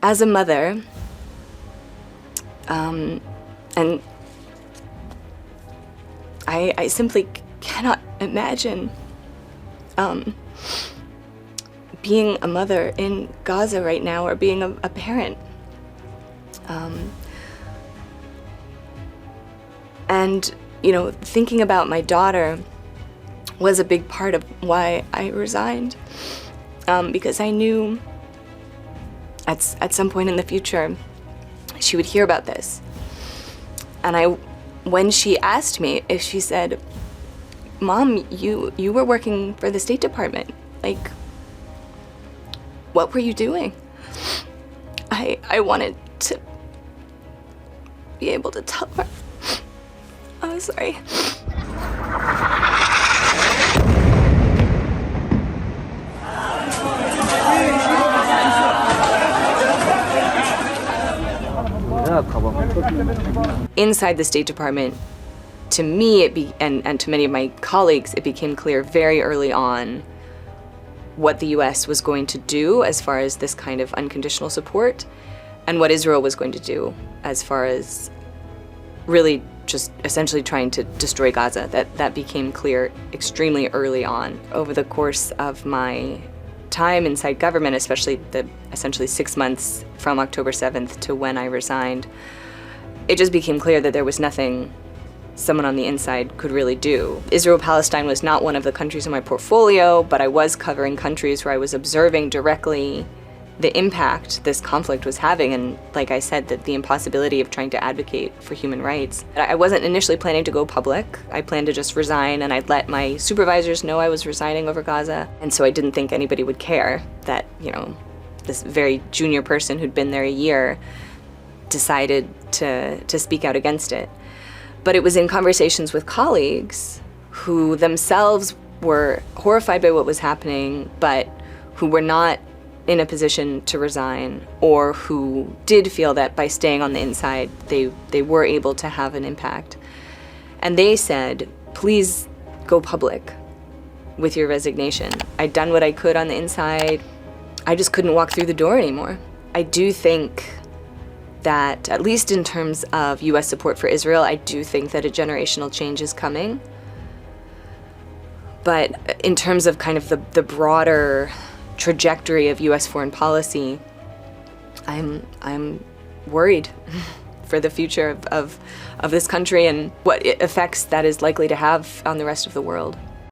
as a mother, and I simply cannot imagine being a mother in Gaza right now, or being a parent. And, you know, thinking about my daughter was a big part of why I resigned, because I knew at some point in the future she would hear about this. And when she asked me, if she said, "Mom, you were working for the State Department, like, what were you doing?" I wanted to be able to tell her. I'm sorry. Inside the State Department, to me, and to many of my colleagues, it became clear very early on what the US was going to do as far as this kind of unconditional support, and what Israel was going to do as far as really just essentially trying to destroy Gaza. That became clear extremely early on. Over the course of my time inside government, especially the essentially 6 months from October 7th to when I resigned, it just became clear that there was nothing someone on the inside could really do. Israel-Palestine was not one of the countries in my portfolio, but I was covering countries where I was observing directly the impact this conflict was having, and like I said, that the impossibility of trying to advocate for human rights. I wasn't initially planning to go public. I planned to just resign, and I'd let my supervisors know I was resigning over Gaza, and so I didn't think anybody would care that, you know, this very junior person who'd been there a year decided to speak out against it. But it was in conversations with colleagues who themselves were horrified by what was happening, but who were not in a position to resign, or who did feel that by staying on the inside, they were able to have an impact. And they said, "Please go public with your resignation. I'd done what I could on the inside. I just couldn't walk through the door anymore." I do think that, at least in terms of US support for Israel, I do think that a generational change is coming. But in terms of kind of the broader trajectory of US foreign policy, I'm worried for the future of this country and what effects that is likely to have on the rest of the world.